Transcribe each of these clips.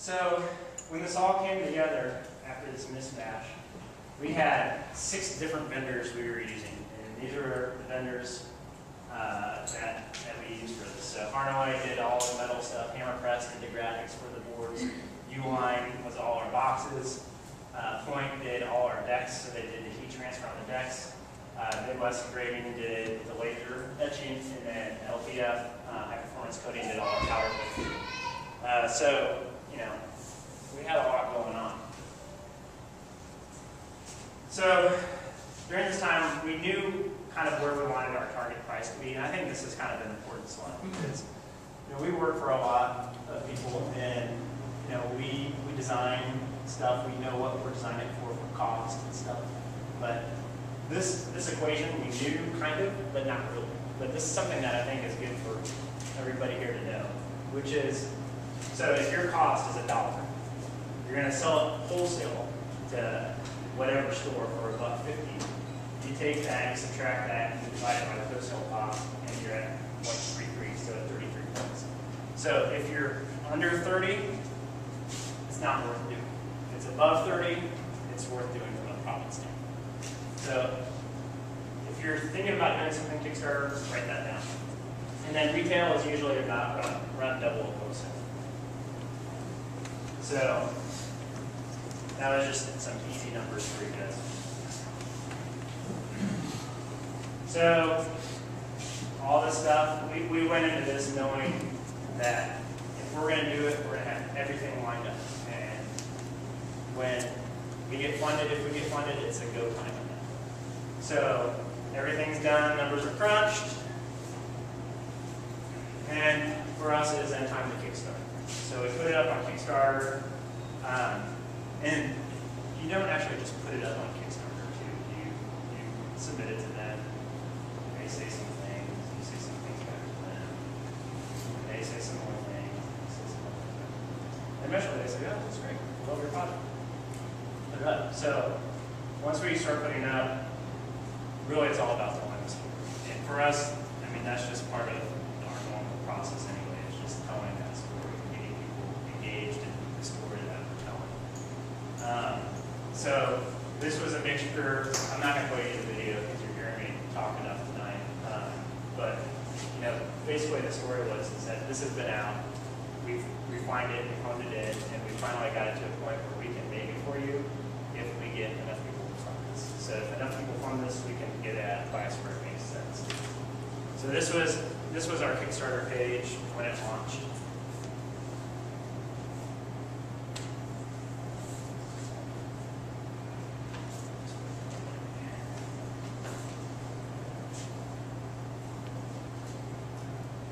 So when this all came together after this mismatch, we had 6 different vendors we were using. And these are the vendors that we used for this. So Harnoy did all the metal stuff, Hammer Press did the graphics for the boards, Uline was all our boxes, Point did all our decks, so they did the heat transfer on the decks. Midwest Engraving did the laser etching, and then LPF, High Performance Coating, did all our powder coating. So, you know, we had a lot going on. So during this time, we knew kind of where we wanted our target price to be, and I think this is kind of an important slide because, you know, we work for a lot of people, and you know, we design stuff. We know what we're designing for cost and stuff, but this equation we knew kind of, but not really. But this is something that I think is good for everybody here to know, which is, so if your cost is $1, you're going to sell it wholesale to whatever store for $1.50. You take that, you subtract that, and you divide it by the wholesale cost, and you're at 0.33, so at 33 points. So if you're under 30, it's not worth doing. If it's above 30, it's worth doing from a profit standpoint. So if you're thinking about doing something Kickstarter, write that down. And then retail is usually about around double of wholesale. So that was just some easy numbers for you guys. So all this stuff, we went into this knowing that if we're going to do it, we're going to have everything lined up. And when we get funded, if we get funded, it's a go time. So everything's done, numbers are crunched, and for us it is then time to Kickstart. So we put it up on Kickstarter, and you don't actually just put it up on Kickstarter too. You submit it to them. They say some things, you say some things back to them. They say some more things, you say some more things. And eventually they say, oh, that's great, love your project. Put it up. So once we start putting it up, really it's all about the lines. And for us, I mean, that's just part of our normal process anyway. It's just telling that story, getting people engaged in the story that we're telling. So this was a mixture. I'm not going to put you in the video because you're hearing me talk enough tonight. But you know, basically the story was is that this has been out. We've refined it, we honed it in, and we finally got it to a point where we can make it for you if we get enough people to fund this. So if enough people fund this, we can get it at a price where it makes sense. So this was our Kickstarter page when it launched.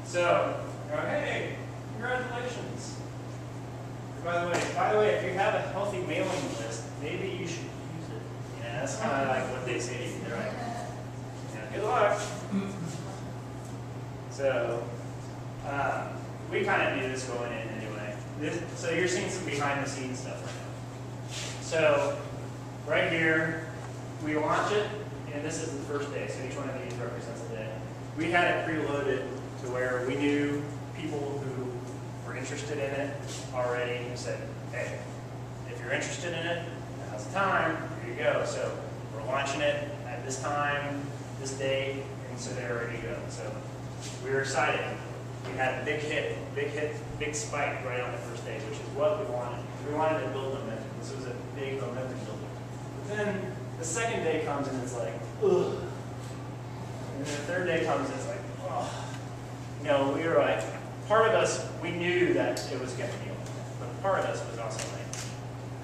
So, hey, congratulations. By the way, if you have a healthy mailing list, maybe you should use it. Yeah, that's kind of like what they say to you. They're like, yeah, good luck. So, we kind of knew this going in anyway. So you're seeing some behind the scenes stuff right now. So, right here, we launch it, and this is the first day. So each one of these represents a day. We had it preloaded to where we knew people who were interested in it already who said, hey, if you're interested in it, now's the time, here you go. So we're launching it at this time, this date, and so they're ready to go. So we were excited. We had a big hit, big spike right on the first day, which is what we wanted. We wanted to build momentum. This was a big momentum builder. But then the second day comes and it's like, ugh. And then the third day comes and it's like, oh. You know, we were like, part of us, we knew that it was going to be awesome, but part of us was also like,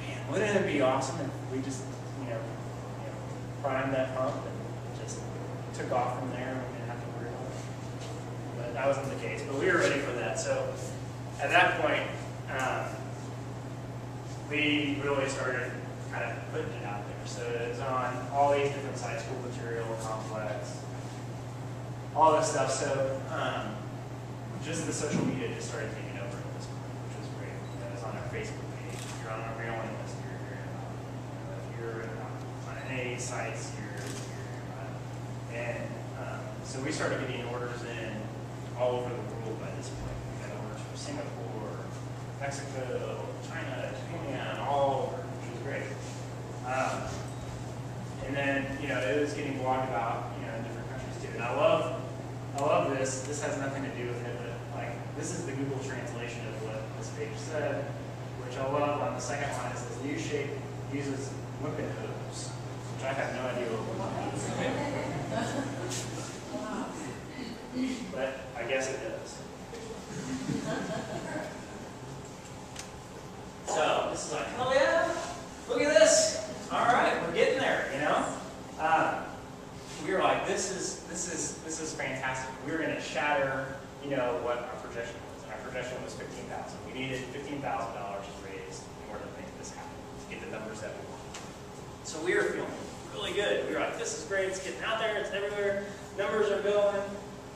man, wouldn't it be awesome if we just, you know primed that pump and just took off from there and we didn't have to worry about it. But that wasn't the case, but we were ready for that. So at that point, we really started kind of putting it out there. So it was on all these different sites, School Material, Complex, all this stuff. So just the social media just started taking over at this point, which was great. It was on our Facebook page. If you're on our mailing list, you're hearing about it. If you're on any sites, you're hearing about it. And so we started getting orders in all over the world by this point. We had orders from Singapore, Mexico, China. China, Japan, all over, which was great. And then, you know, it was getting blogged about, you know, in different countries too. And I love this. This has nothing to do with it, but like, this is the Google translation of what this page said, which I love. On the second line, it says, new shape uses limpet hooves, which I have no idea what means. But I guess it does. So this is like, oh yeah, look at this. All right, we're getting there, you know. We were like, this is fantastic. We were going to shatter, you know, what our projection was. And our projection was $15,000. We needed $15,000 raised in order to make this happen, to get the numbers that we wanted. So we were feeling really good. We were like, this is great. It's getting out there. It's everywhere. Numbers are going.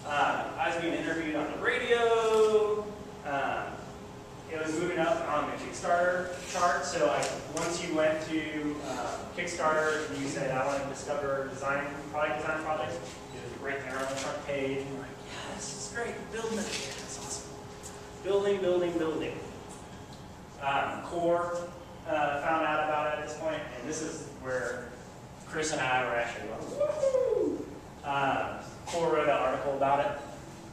I was being interviewed on the radio. It was moving up on the Kickstarter chart. So once you went to Kickstarter and you said, I want to discover product design projects, it was right there on the front page. And you're like, yeah, this is great. Building it. Yeah, that's awesome. Building, building, building. Core found out about it at this point, and this is where Chris and I were actually going, woohoo! Core wrote an article about it,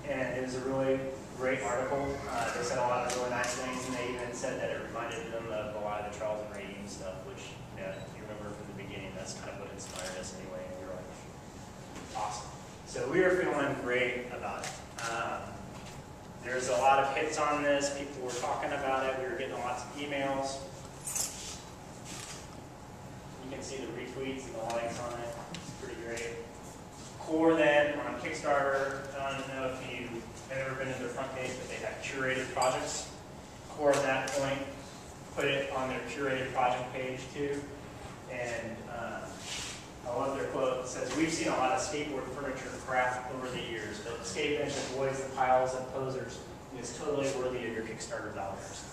and it was a really great article. They said a lot of really nice things, and they even said that it reminded them of a lot of the Charles and Ray Eames stuff, which, you know, if you remember from the beginning, that's kind of what inspired us anyway, and we were like, awesome. So we were feeling great about it. There's a lot of hits on this. People were talking about it. We were getting lots of emails. You can see the retweets and the likes on it. It's pretty great. Core then on Kickstarter, I don't know if you've ever been to their front page, but they have curated projects. Core at that point put it on their curated project page too. And I love their quote. It says, we've seen a lot of skateboard furniture craft over the years, but the skate bench avoids the piles of posers and is totally worthy of your Kickstarter dollars.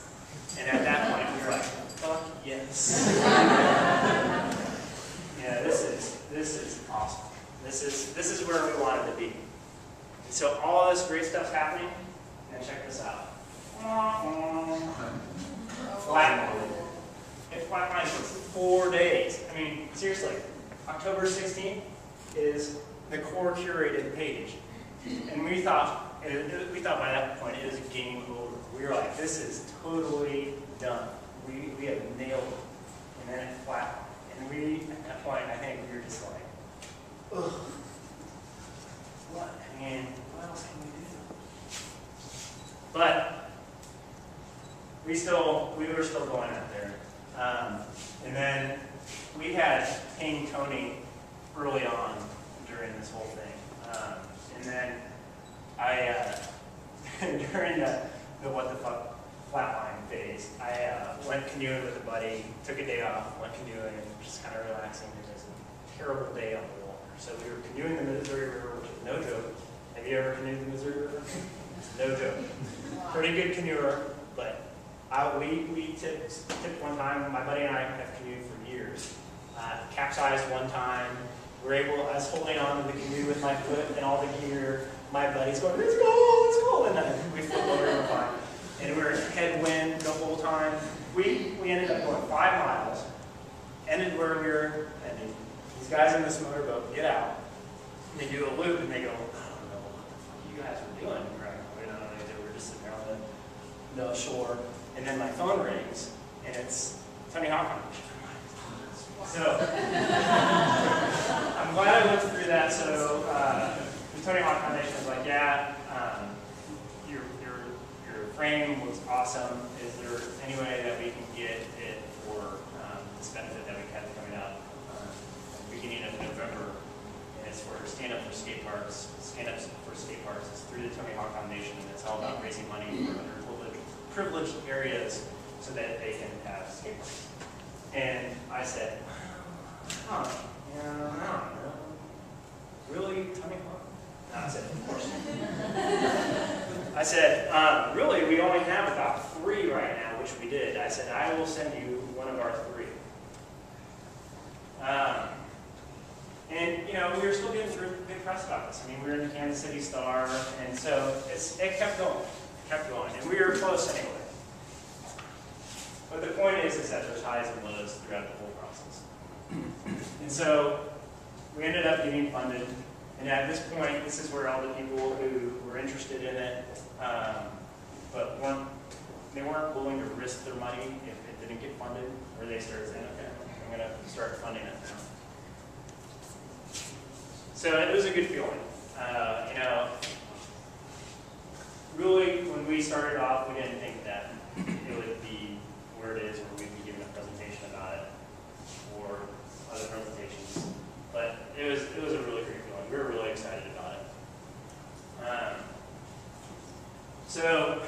And at that point, we were like, fuck yes. Yeah, this is awesome. This is where we wanted to be. And so all this great stuff's happening, and check this out. Flatline. It flatlined for 4 days. I mean, seriously, October 16th is the Core curated page. And we thought by that point it was a game over. We were like, this is totally done. We have nailed it. And then it flatlined. And we, at that point, I think we were just like, ugh. What? I mean, what else can we do? But we were still going out there. And then we had King Tony early on during this whole thing. And then I, during the what the fuck flatline phase, I went canoeing with a buddy, took a day off, went canoeing, and just kind of relaxing. It was a terrible day on the water. So we were canoeing the Missouri River, which is no joke. Have you ever canoed the Missouri River? It's no joke. Pretty good canoeer, but we tipped one time. My buddy and I have canoed for years. Capsized one time. I was holding on to the canoe with my foot and all the gear. My buddy's going, let's go, and then we flipped over and we're fine. And we were headwind the whole time. We ended up going 5 miles, ended where we were ending. These guys in this motorboat get out, and they do a loop, and they go, I don't know what the fuck you guys were doing. Right? They were just sitting there on the shore, and then my phone rings, and it's Tony Hawk. So, I'm glad I went through that. So, the Tony Hawk Foundation was like, yeah, your frame was awesome. Is there any way that we can get it for this benefit that we have coming up beginning of November? And it's for Stand Up for Skate Parks. Stand Up for Skate Parks is through the Tony Hawk Foundation, and it's all about raising money for underprivileged areas so that they can have skate parks. And I said, I don't know. Really, Tony Hawk? And I said, of course. I said, really, we only have about 3 right now, which we did. I said, I will send you one of our 3. And, you know, we were still getting good press about this. I mean, we were in the Kansas City Star, and so it kept going. And we were close anyway. But the point is that there's highs and lows throughout the whole process. And so we ended up getting funded. And at this point, this is where all the people who were interested in it, but they weren't willing to risk their money if it didn't get funded, or they started saying, okay, I'm going to start funding it now. So it was a good feeling. You know, really, when we started off, we didn't think that it would be where it is, where we'd be giving a presentation about it, or other presentations. But it was a really great feeling. We were really excited about it. So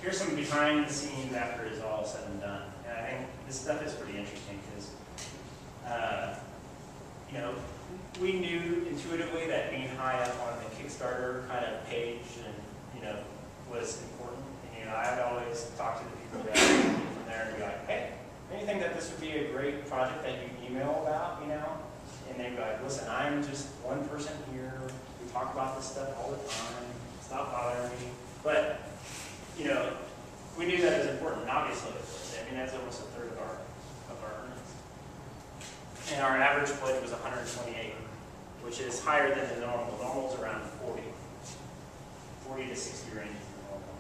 here's some behind the scenes after it's all said and done. And I think this stuff is pretty interesting because, you know, we knew intuitively that being high up on the Kickstarter kind of page and, you know, was important. And, you know, I'd always talk to the people that came from there and be like, hey, don't you think that this would be a great project that you email about, you know? And they'd be like, listen, I'm just one person here. We talk about this stuff all the time. Stop bothering me. But, you know, we knew that it was important, and obviously it was. I mean, that's almost a third of our earnings. And our average pledge was 128, which is higher than the normal. Normal's around 40 to 60 range is the normal.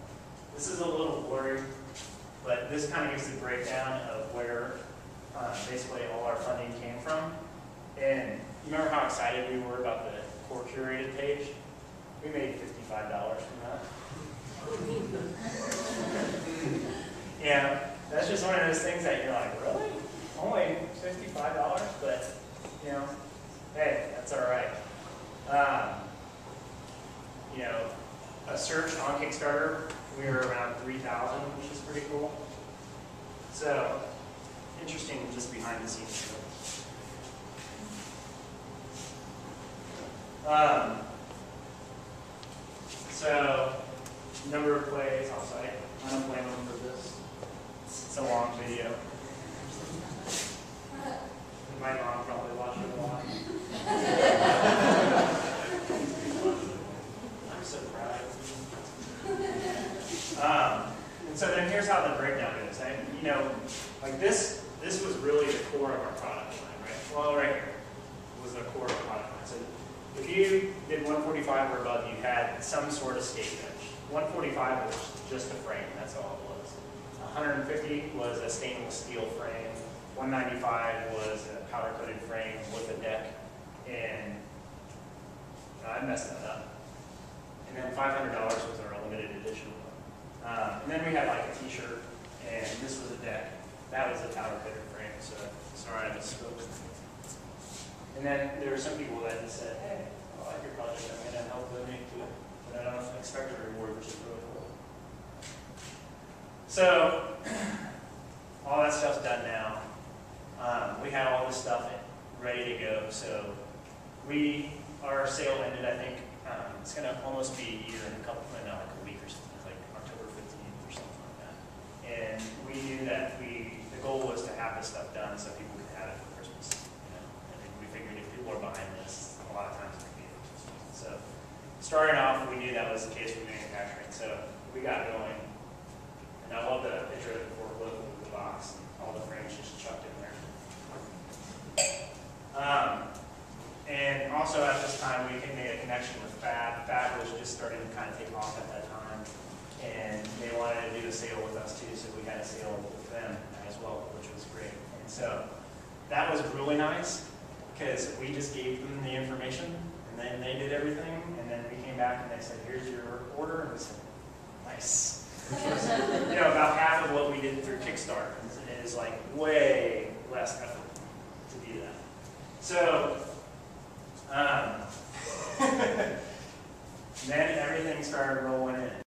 This is a little blurry, but this kind of gives the breakdown of where basically all our funding came from. And you remember how excited we were about the core curated page? We made $55 from that. Yeah, that's just one of those things that you're like, really? Only $55? But, you know, hey, that's all right. You know, a search on Kickstarter, we were around 3,000, which is pretty cool. So, interesting just behind the scenes stuff. So, number of plays, I'll say. I don't blame them for this. It's a long video. My mom probably watched it a lot. I'm so proud. And so then here's how the breakdown goes. You know, like this was really the core of our product line, right? Well, right here was the core of our product line. So if you did 145 or above, you had some sort of skate bench. 145 was just a frame, that's all it was. 150 was a stainless steel frame. 195 was a powder-coated frame with a deck. And I messed that up. And then $500 was our limited edition one. And then we had like a t-shirt, and this was a deck. That was a powder-coated frame, so sorry I misspoke. And then there were some people that just said, hey, I like your project, I'm going to help donate to it. But I don't expect a reward, which is really cool. So, all that stuff's done now. We had all this stuff ready to go. So, our sale ended, I think, it's going to almost be a year in like a week or something, like October 15th or something like that. And we knew that the goal was to have this stuff done so people could have it for Christmas. You know? And we figured if people are behind this, a lot of times it could be for Christmas. So, starting off, we knew that was the case for manufacturing. So, we got going. And I love the picture of the forklift with the box and all the frames just chucked in there. And also at this time, we made a connection with Fab. Fab was just starting to kind of take off at that time. And they wanted to do a sale with us too, so we had a sale with them as well, which was great. And so that was really nice because we just gave them the information and then they did everything. And then we came back and they said, here's your order. And we said, nice. You know, about half of what we did through Kickstarter is like way less effort to do that. So, then everything started rolling in.